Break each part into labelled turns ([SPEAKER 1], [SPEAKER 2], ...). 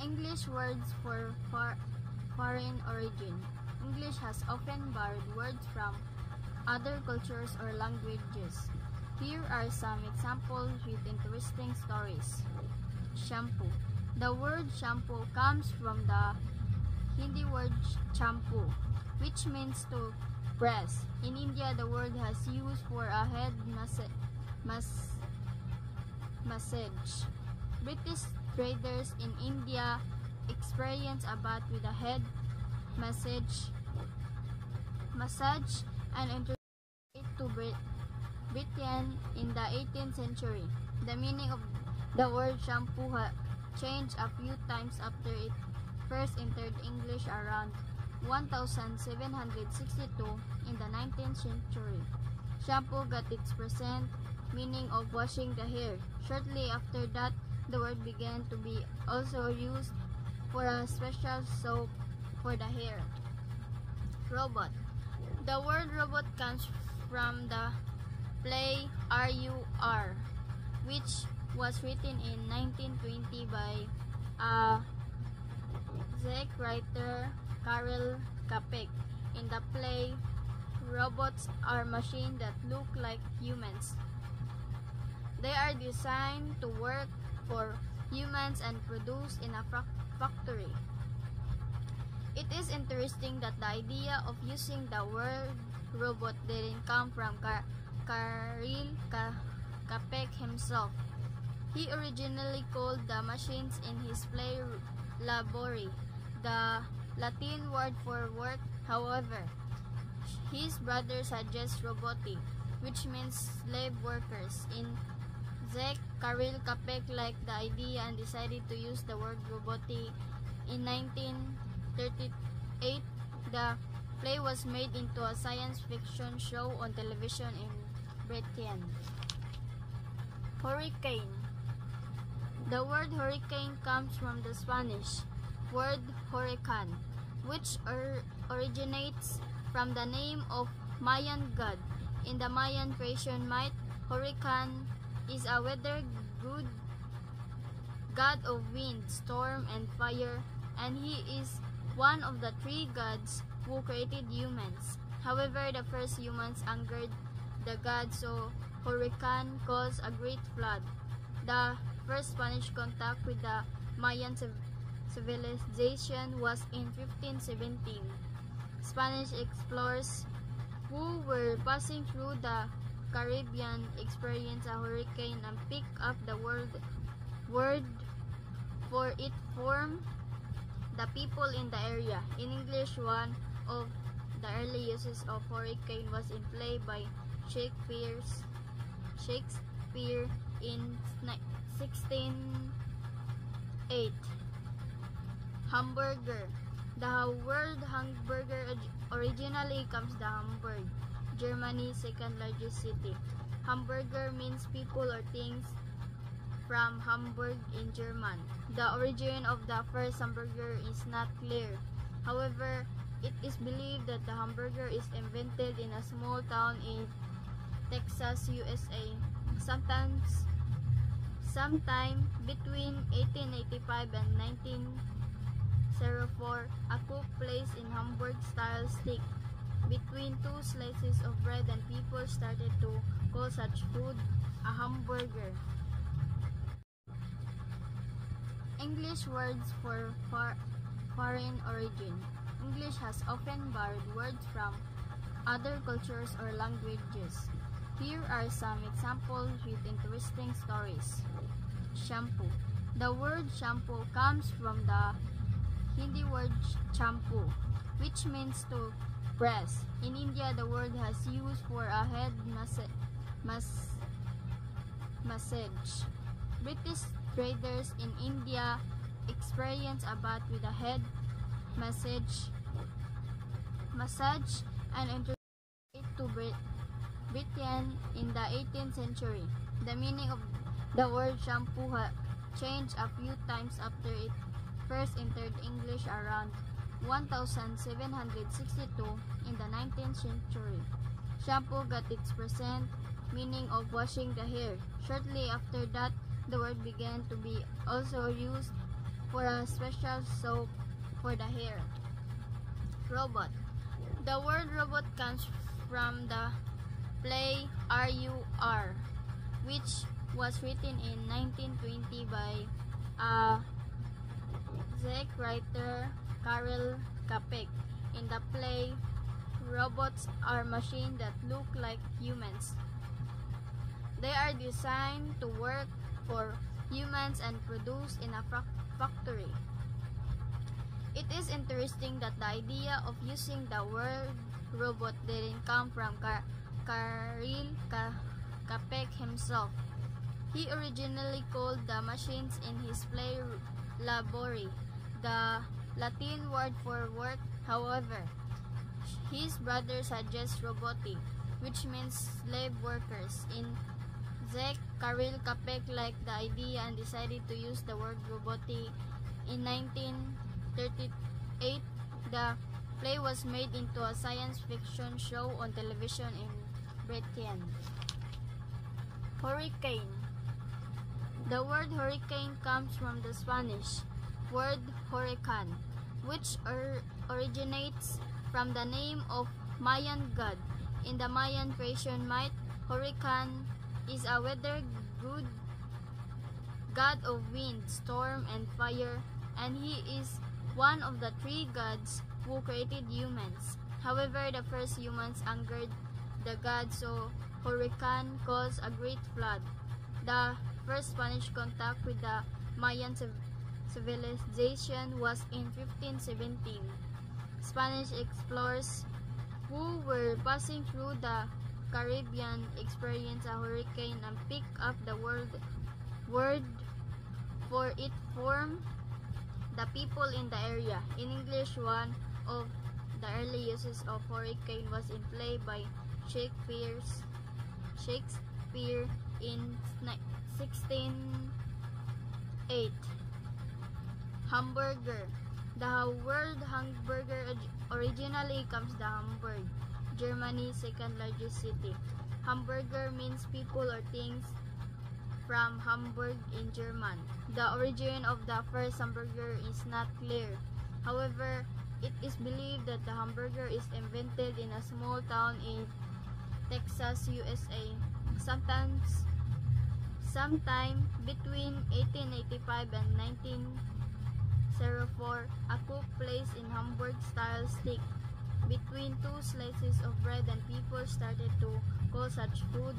[SPEAKER 1] English words for foreign origin. English has often borrowed words from other cultures or languages. Here are some examples with interesting stories. Shampoo. The word shampoo comes from the Hindi word champu, which means to press. In India, the word has used for a head massage. British traders in India experienced a bath with a head massage and introduced it to Britain in the 18th century. The meaning of the word shampoo changed a few times after it first entered English around 1762 in the 19th century. Shampoo got its present meaning of washing the hair. Shortly after that, the word began to be also used for a special soap for the hair. Robot. The word robot comes from the play R.U.R., which was written in 1920 by Czech writer Karel Čapek. In the play, robots are machines that look like humans. They are designed to work for humans and produced in a factory. It is interesting that the idea of using the word robot didn't come from Karel Čapek himself. He originally called the machines in his play labori, the Latin word for work. However, his brother suggests roboti, which means slave workers. In Czech, Karel Čapek liked the idea and decided to use the word roboti. In 1938, the play was made into a science fiction show on television in Britain. Hurricane. The word hurricane comes from the Spanish word huracán, which originates from the name of Mayan god. In the Mayan creation myth, Hurricán is a weather god of wind, storm, and fire, and he is one of the three gods who created humans. However, the first humans angered the god, so Hurricán caused a great flood. The first Spanish contact with the Mayan civilization was in 1517. Spanish explorers who were passing through the Caribbean experienced a hurricane and picked up the word for it from the people in the area. In English, one of the early uses of hurricane was in play by Shakespeare in 1608. Hamburger. The word hamburger originally comes from Hamburg, Germany's second largest city. Hamburger means people or things from Hamburg in German. The origin of the first hamburger is not clear. However, it is believed that the hamburger is invented in a small town in Texas, USA. Sometime between 1885 and 1904, a cook placed in Hamburg-style steak between two slices of bread, and people started to call such food a hamburger. English words for foreign origin. English has often borrowed words from other cultures or languages. Here are some examples with interesting stories. Shampoo. The word shampoo comes from the Hindi word champu, which means to press. In India, the word has used for a head massage. British traders in India experienced a bath with a head massage and introduced it to Britain in the 18th century. The meaning of the word shampoo changed a few times after it first entered English around 1762 in the 19th century. Shampoo got its present meaning of washing the hair. Shortly after that, the word began to be also used for a special soap for the hair. Robot. The word robot comes from the play RUR, which was written in 1920 by Czech writer Karel Čapek. In the play, robots are machines that look like humans. They are designed to work for humans and produce in a factory. It is interesting that the idea of using the word robot didn't come from Karel Čapek himself. He originally called the machines in his play labori, the Latin word for work. However, his brother suggests roboti, which means slave workers. In Czech, Karel Čapek liked the idea and decided to use the word roboti. In 1938, the play was made into a science fiction show on television in Britain. Hurricane. The word hurricane comes from the Spanish word huracán, which originates from the name of Mayan god. In the Mayan creation myth, Hurricán is a weather god of wind, storm, and fire, and he is one of the three gods who created humans. However, the first humans angered the god, so Hurricán caused a great flood. The first Spanish contact with the Mayan civilization was in 1517. Spanish explorers who were passing through the Caribbean experienced a hurricane and picked up the word for it from the people in the area. In English, one of the early uses of hurricane was in play by Shakespeare in 1608. Hamburger. The word hamburger originally comes from Hamburg, Germany's second largest city. Hamburger means people or things from Hamburg in German. The origin of the first hamburger is not clear. However, it is believed that the hamburger is invented in a small town in Texas, USA. Sometime between 1885 and 1904, a cook placed in Hamburg-style steak between two slices of bread, and people started to call such food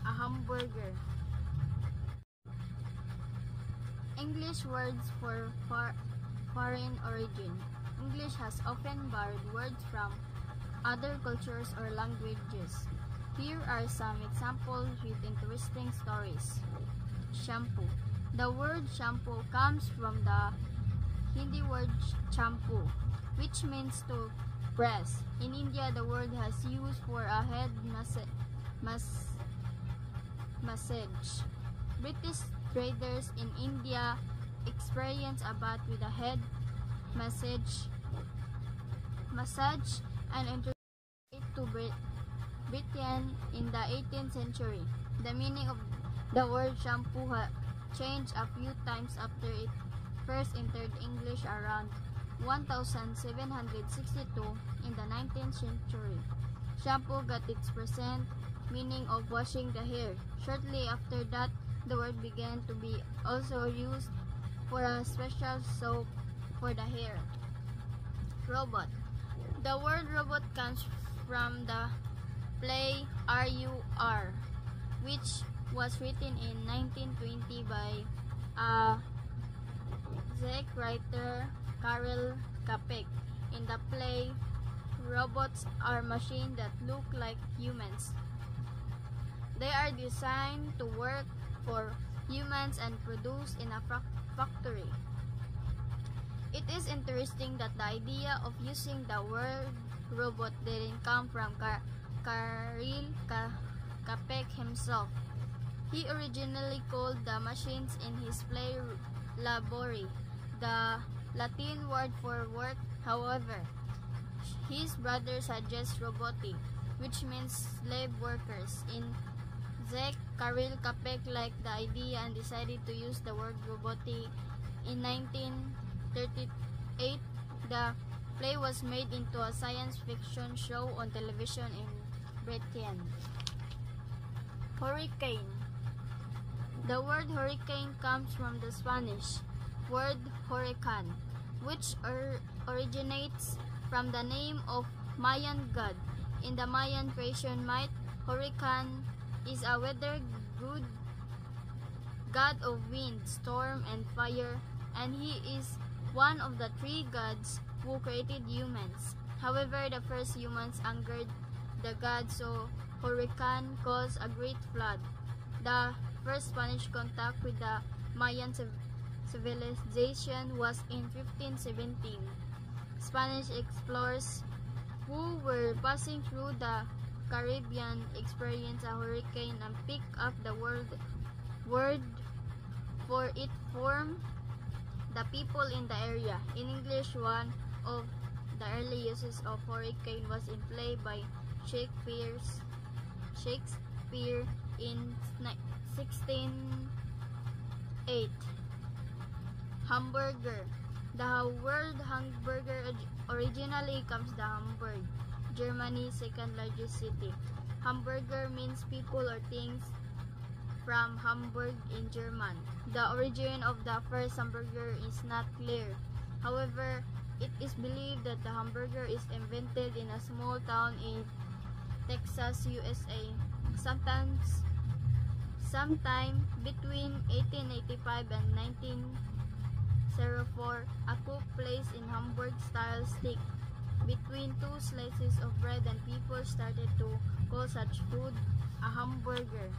[SPEAKER 1] a hamburger. English words for foreign origin. English has often borrowed words from other cultures or languages. Here are some examples with interesting stories. Shampoo. The word shampoo comes from the Hindi word champu, which means to press. In India, the word has used for a head massage. British traders in India experienced a bath with a head massage and introduced it to Britain in the 18th century. The meaning of the word shampoo changed a few times after it first entered English around 1762 in the 19th century. Shampoo got its present meaning of washing the hair. Shortly after that, the word began to be also used for a special soap for the hair. Robot. The word robot comes from the play RUR, which was written in 1920 by Czech writer Karel Čapek. In the play, robots are machines that look like humans. They are designed to work for humans and produce in a factory. It is interesting that the idea of using the word robot didn't come from Karel Čapek himself. He originally called the machines in his play labori, the Latin word for work. However, his brother suggests roboti, which means slave workers. In Czech, Karel Čapek liked the idea and decided to use the word roboti. In 1938, the play was made into a science fiction show on television in Britain. Hurricane. The word hurricane comes from the Spanish word huracán, which originates from the name of Mayan god. In the Mayan creation myth, Hurricán is a weather god of wind, storm, and fire, and he is one of the three gods who created humans. However, the first humans angered the god, so Hurricán caused a great flood. The first Spanish contact with the Mayan civilization was in 1517. Spanish explorers who were passing through the Caribbean experienced a hurricane and picked up the word for it from the people in the area. In English, one of the early uses of hurricane was in play by Shakespeare in 1608. Hamburger. The word hamburger originally comes from Hamburg, Germany's second largest city. Hamburger means people or things from Hamburg in German. The origin of the first hamburger is not clear. However, it is believed that the hamburger is invented in a small town in Texas, USA. Sometime between 1885 and 1904, a cook placed in Hamburg-style steak between two slices of bread, and people started to call such food a hamburger.